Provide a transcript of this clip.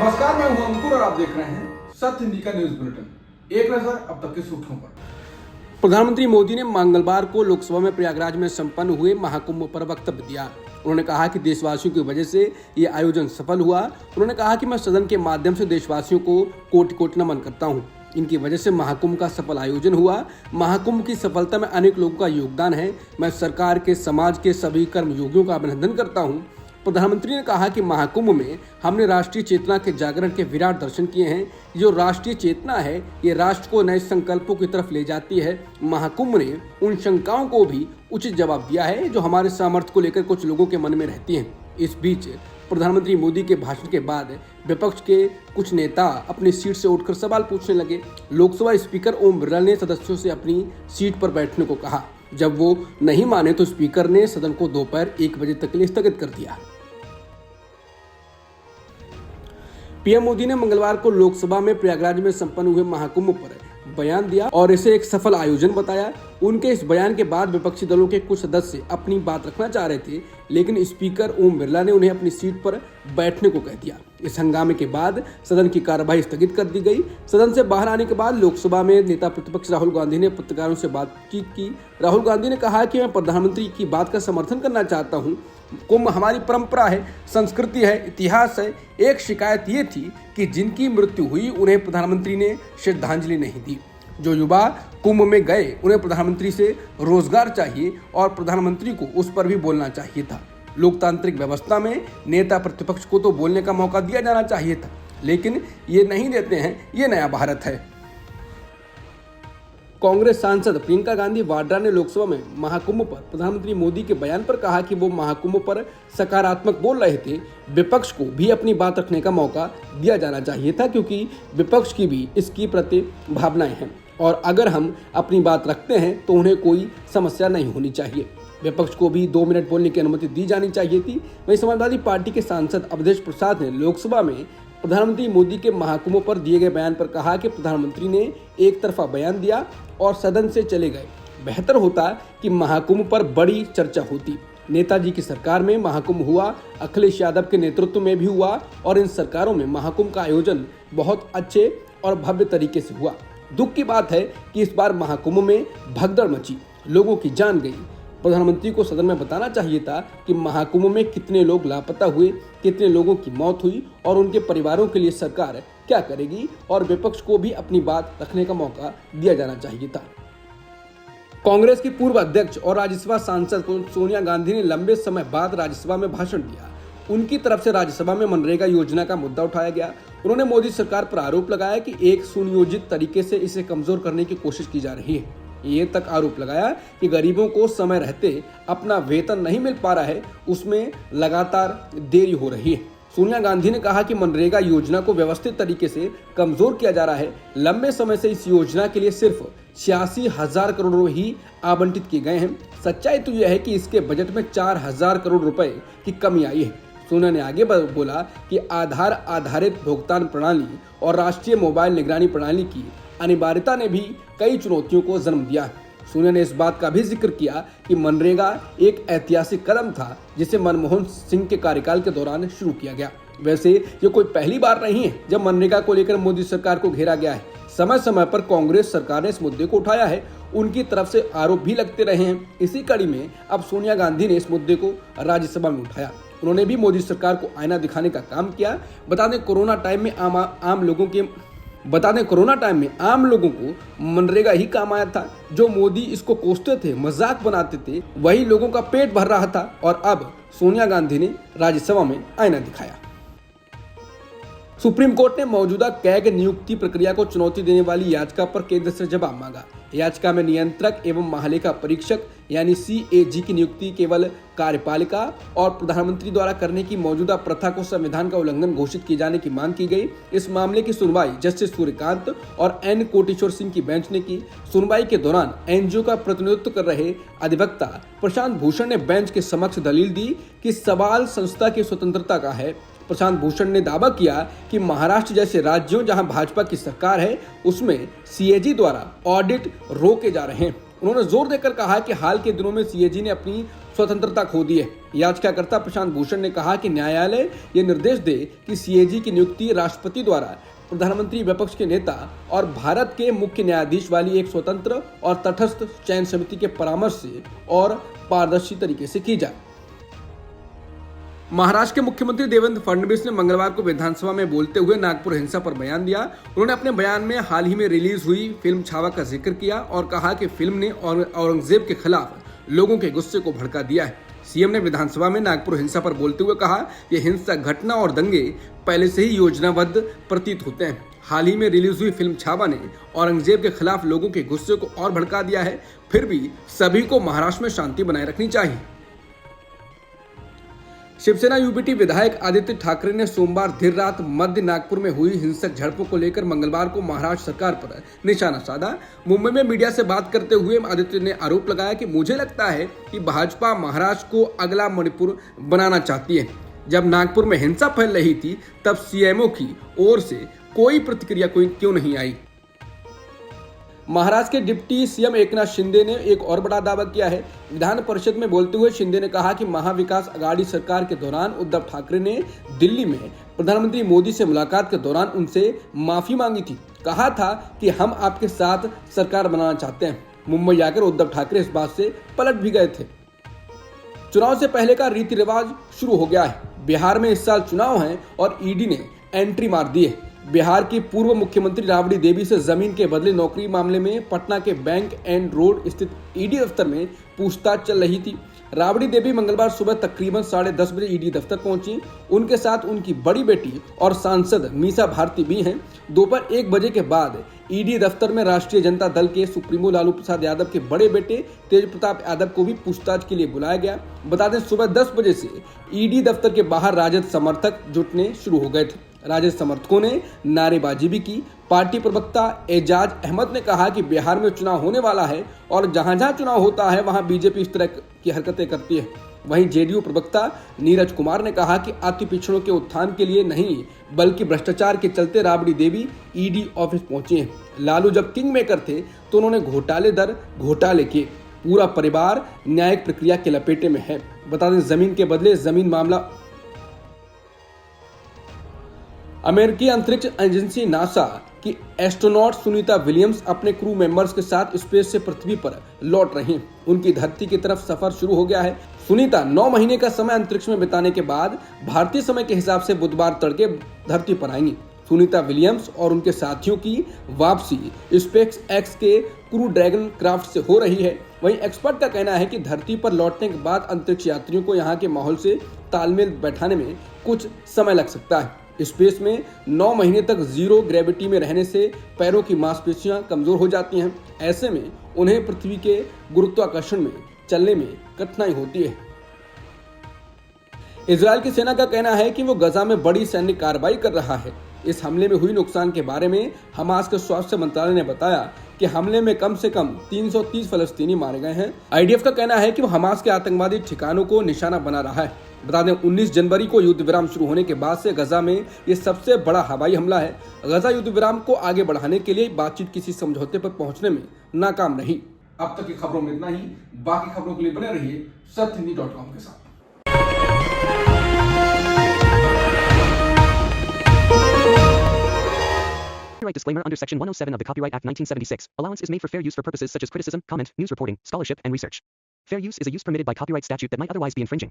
नमस्कार, मैं हूं अंकुर और आप देख रहे हैं सत्य हिंदी का न्यूज बुलेटिन। एक नजर अब तक की सुर्खियों पर। प्रधानमंत्री मोदी ने मंगलवार को लोकसभा में प्रयागराज में संपन्न हुए महाकुंभ पर वक्तव्य दिया। उन्होंने कहा कि देशवासियों की वजह से ये आयोजन सफल हुआ। उन्होंने कहा कि मैं सदन के माध्यम से देशवासियों को कोटि कोटि नमन करता हूँ। इनकी वजह से महाकुंभ का सफल आयोजन हुआ। महाकुंभ की सफलता में अनेक लोगों का योगदान है। मैं सरकार के, समाज के सभी कर्मयोगियों का अभिनंदन करता हूँ। प्रधानमंत्री ने कहा कि महाकुंभ में हमने राष्ट्रीय चेतना के जागरण के विराट दर्शन किए हैं। जो राष्ट्रीय चेतना है ये राष्ट्र को नए संकल्पों की तरफ ले जाती है। महाकुंभ ने उन शंकाओं को भी उचित जवाब दिया है जो हमारे सामर्थ्य को लेकर कुछ लोगों के मन में रहती हैं। इस बीच प्रधानमंत्री मोदी के भाषण के बाद विपक्ष के कुछ नेता अपनी सीट से उठकर सवाल पूछने लगे। लोकसभा स्पीकर ओम बिरला ने सदस्यों से अपनी सीट पर बैठने को कहा। जब वो नहीं माने तो स्पीकर ने सदन को दोपहर 1 बजे तक के लिए स्थगित कर दिया। पीएम मोदी ने मंगलवार को लोकसभा में प्रयागराज में संपन्न हुए महाकुंभ पर बयान दिया और इसे एक सफल आयोजन बताया। उनके इस बयान के बाद विपक्षी दलों के कुछ सदस्य अपनी बात रखना चाह रहे थे, लेकिन स्पीकर ओम बिरला ने उन्हें अपनी सीट पर बैठने को कह दिया। इस हंगामे के बाद सदन की कार्यवाही स्थगित कर दी गई। सदन से बाहर आने के बाद लोकसभा में नेता प्रतिपक्ष राहुल गांधी ने पत्रकारों से बातचीत की। राहुल गांधी ने कहा कि मैं प्रधानमंत्री की बात का समर्थन करना चाहता हूं। कुंभ हमारी परंपरा है, संस्कृति है, इतिहास है। एक शिकायत ये थी कि जिनकी मृत्यु हुई उन्हें प्रधानमंत्री ने श्रद्धांजलि नहीं दी। जो युवा कुंभ में गए उन्हें प्रधानमंत्री से रोजगार चाहिए और प्रधानमंत्री को उस पर भी बोलना चाहिए था। लोकतांत्रिक व्यवस्था में नेता प्रतिपक्ष को तो बोलने का मौका दिया जाना चाहिए था, लेकिन ये नहीं देते हैं। ये नया भारत है। कांग्रेस सांसद प्रियंका गांधी वाड्रा ने लोकसभा में महाकुंभ पर प्रधानमंत्री मोदी के बयान पर कहा कि वो महाकुंभ पर सकारात्मक बोल रहे थे। विपक्ष को भी अपनी बात रखने का मौका दिया जाना चाहिए था, क्योंकि विपक्ष की भी इसकी प्रति भावनाएं हैं और अगर हम अपनी बात रखते हैं तो उन्हें कोई समस्या नहीं होनी चाहिए। विपक्ष को भी 2 मिनट बोलने की अनुमति दी जानी चाहिए थी। वहीं समाजवादी पार्टी के सांसद अवधेश प्रसाद ने लोकसभा में प्रधानमंत्री मोदी के महाकुंभ पर दिए गए बयान पर कहा कि प्रधानमंत्री ने एक तरफा बयान दिया और सदन से चले गए। बेहतर होता कि महाकुंभ पर बड़ी चर्चा होती। नेताजी की सरकार में महाकुंभ हुआ, अखिलेश यादव के नेतृत्व में भी हुआ और इन सरकारों में महाकुंभ का आयोजन बहुत अच्छे और भव्य तरीके से हुआ। दुख की बात है कि इस बार महाकुंभ में भगदड़ मची, लोगों की जान गई। प्रधानमंत्री को सदन में बताना चाहिए था कि महाकुंभ में कितने लोग लापता हुए, कितने लोगों की मौत हुई और उनके परिवारों के लिए सरकार क्या करेगी, और विपक्ष को भी अपनी बात रखने का मौका दिया जाना चाहिए था। कांग्रेस की पूर्व अध्यक्ष और राज्यसभा सांसद सोनिया गांधी ने लंबे समय बाद राज्यसभा में भाषण दिया। उनकी तरफ से राज्यसभा में मनरेगा योजना का मुद्दा उठाया गया। उन्होंने मोदी सरकार पर आरोप लगाया कि एक सुनियोजित तरीके से इसे कमजोर करने की कोशिश की जा रही है। ये तक आरोप लगाया कि गरीबों को समय रहते अपना वेतन नहीं मिल पा रहा है, उसमें लगातार देरी हो रही है। सोनिया गांधी ने कहा कि मनरेगा योजना को व्यवस्थित तरीके से कमजोर किया जा रहा है। लंबे समय से इस योजना के लिए सिर्फ 86,000 करोड़ रुपए ही आवंटित किए गए हैं। सच्चाई तो यह है कि इसके बजट में 4,000 करोड़ रुपए की कमी आई है। सोनिया ने आगे बोला कि आधार आधारित भुगतान प्रणाली और राष्ट्रीय मोबाइल निगरानी प्रणाली की अनिवार्यता ने भी कई चुनौतियों को जन्म दिया। सोनिया ने इस बात का भी जिक्र किया कि मनरेगा एक ऐतिहासिक कदम था जिसे मनमोहन सिंह के कार्यकाल के दौरान शुरू किया गया। वैसे ये कोई पहली बार नहीं है जब मनरेगा को लेकर मोदी सरकार को घेरा गया है। समय समय पर कांग्रेस सरकार ने इस मुद्दे को उठाया है, उनकी तरफ से आरोप भी लगते रहे हैं। इसी कड़ी में अब सोनिया गांधी ने इस मुद्दे को राज्यसभा में उठाया। उन्होंने भी मोदी सरकार को आईना दिखाने का काम किया। बता दें कोरोना टाइम में आम लोगों को मनरेगा ही काम आया था। जो मोदी इसको कोसते थे, मजाक बनाते थे, वही लोगों का पेट भर रहा था और अब सोनिया गांधी ने राज्यसभा में आईना दिखाया। सुप्रीम कोर्ट ने मौजूदा कैग नियुक्ति प्रक्रिया को चुनौती देने वाली याचिका पर केंद्र से जवाब मांगा। याचिका में नियंत्रक एवं महालेखा परीक्षक यानी CAG की नियुक्ति केवल कार्यपालिका और प्रधानमंत्री द्वारा करने की मौजूदा प्रथा को संविधान का उल्लंघन घोषित किए जाने की मांग की गई। इस मामले की सुनवाई जस्टिस सूर्यकांत और N कोटेश्वर सिंह की बेंच ने की। सुनवाई के दौरान NGO का प्रतिनिधित्व कर रहे अधिवक्ता प्रशांत भूषण ने बेंच के समक्ष दलील दी कि सवाल संस्था की स्वतंत्रता का है। प्रशांत भूषण ने दावा किया कि महाराष्ट्र जैसे राज्यों जहां भाजपा की सरकार है उसमें CAG द्वारा ऑडिट रोके जा रहे हैं। उन्होंने जोर देकर कहा कि हाल के दिनों में CAG ने अपनी स्वतंत्रता खो दी है। याचिकाकर्ता प्रशांत भूषण ने कहा कि न्यायालय ये निर्देश दे कि सीएजी की नियुक्ति राष्ट्रपति द्वारा प्रधानमंत्री, विपक्ष के नेता और भारत के मुख्य न्यायाधीश वाली एक स्वतंत्र और तटस्थ चयन समिति के परामर्श से और पारदर्शी तरीके से की जाए। महाराष्ट्र के मुख्यमंत्री देवेंद्र फडणवीस ने मंगलवार को विधानसभा में बोलते हुए नागपुर हिंसा पर बयान दिया। उन्होंने अपने बयान में हाल ही में रिलीज हुई फिल्म छावा का जिक्र किया और कहा कि फिल्म ने औरंगजेब के खिलाफ लोगों के गुस्से को भड़का दिया है। सीएम ने विधानसभा में नागपुर हिंसा पर बोलते हुए कहा, ये हिंसक घटना और दंगे पहले से ही योजनाबद्ध प्रतीत होते हैं। हाल ही में रिलीज हुई फिल्म छावा ने औरंगजेब के खिलाफ लोगों के गुस्से को और भड़का दिया है। फिर भी सभी को महाराष्ट्र में शांति बनाए रखनी चाहिए। शिवसेना यूबीटी विधायक आदित्य ठाकरे ने सोमवार देर रात मध्य नागपुर में हुई हिंसक झड़पों को लेकर मंगलवार को महाराष्ट्र सरकार पर निशाना साधा। मुंबई में मीडिया से बात करते हुए आदित्य ने आरोप लगाया कि मुझे लगता है कि भाजपा महाराष्ट्र को अगला मणिपुर बनाना चाहती है। जब नागपुर में हिंसा फैल रही थी तब सीएमओ की ओर से कोई प्रतिक्रिया क्यों नहीं आई। महाराष्ट्र के डिप्टी सीएम एकनाथ शिंदे ने एक और बड़ा दावा किया है। विधान परिषद में बोलते हुए शिंदे ने कहा कि महाविकास आघाड़ी सरकार के दौरान उद्धव ठाकरे ने दिल्ली में प्रधानमंत्री मोदी से मुलाकात के दौरान उनसे माफी मांगी थी। कहा था कि हम आपके साथ सरकार बनाना चाहते हैं। मुंबई आकर उद्धव ठाकरे इस बात से पलट भी गए थे। चुनाव से पहले का रीति रिवाज शुरू हो गया है। बिहार में इस साल चुनाव है और ईडी ने एंट्री मार दी है। बिहार की पूर्व मुख्यमंत्री राबड़ी देवी से जमीन के बदले नौकरी मामले में पटना के बैंक एंड रोड स्थित ईडी दफ्तर में पूछताछ चल रही थी। राबड़ी देवी मंगलवार सुबह तकरीबन 10:30 बजे ईडी दफ्तर पहुंची। उनके साथ उनकी बड़ी बेटी और सांसद मीसा भारती भी हैं। दोपहर 1 बजे के बाद ईडी दफ्तर में राष्ट्रीय जनता दल के सुप्रीमो लालू प्रसाद यादव के बड़े बेटे तेज प्रताप यादव को भी पूछताछ के लिए बुलाया गया। बता दें, सुबह 10 बजे से ईडी दफ्तर के बाहर राजद समर्थक जुटने शुरू हो गए थे। राजद समर्थकों ने नारेबाजी भी की। पार्टी प्रवक्ता एजाज अहमद ने कहा कि बिहार में चुनाव होने वाला है और जहां जहां चुनाव होता है वहां बीजेपी इस तरह की हरकतें करती है। वहीं जेडीयू प्रवक्ता नीरज कुमार ने कहा कि अति पिछड़ों के उत्थान के लिए नहीं बल्कि भ्रष्टाचार के चलते राबड़ी देवी ईडी ऑफिस पहुंची हैं। लालू जब किंग मेकर थे तो उन्होंने घोटाले दर घोटाले किए। पूरा परिवार न्यायिक प्रक्रिया के लपेटे में है। बता दें, जमीन के बदले जमीन मामला। अमेरिकी अंतरिक्ष एजेंसी नासा की एस्ट्रोनॉट सुनीता विलियम्स अपने क्रू मेंबर्स के साथ स्पेस से पृथ्वी पर लौट रही हैं। उनकी धरती की तरफ सफर शुरू हो गया है। सुनीता 9 महीने का समय अंतरिक्ष में बिताने के बाद भारतीय समय के हिसाब से बुधवार तड़के धरती पर आएंगी। सुनीता विलियम्स और उनके साथियों की वापसी स्पेस एक्स के क्रू ड्रैगन क्राफ्ट से हो रही है। वहीं एक्सपर्ट का कहना है कि धरती पर लौटने के बाद अंतरिक्ष यात्रियों को यहाँ के माहौल से तालमेल बैठाने में कुछ समय लग सकता है। स्पेस में 9 महीने तक जीरो ग्रेविटी में रहने से पैरों की मांसपेशियां कमजोर हो जाती हैं। ऐसे में उन्हें पृथ्वी के गुरुत्वाकर्षण में चलने में कठिनाई होती है। इजरायल की सेना का कहना है कि वो गजा में बड़ी सैन्य कार्रवाई कर रहा है। इस हमले में हुई नुकसान के बारे में हमास के स्वास्थ्य मंत्रालय ने बताया कि हमले में कम से कम 330 फलस्तीनी मारे गए हैं। आईडीएफ का कहना है कि वो हमास के आतंकवादी ठिकानों को निशाना बना रहा है। बता दें, 19 जनवरी को युद्ध विराम शुरू होने के बाद से गजा में ये सबसे बड़ा हवाई हमला है। गजा युद्ध विराम को आगे बढ़ाने के लिए बातचीत किसी समझौते पर पहुंचने में नाकाम रही। अब तक की खबरों में इतना ही। बाकी खबरों के लिए बने रहिए सत्यहिंदी.com के साथ। Copyright disclaimer under Section 107 of the Copyright Act 1976. Allowance is made for fair use for purposes such as criticism, comment, news reporting, scholarship, and research. Fair use is a use permitted by copyright statute that might otherwise be infringing.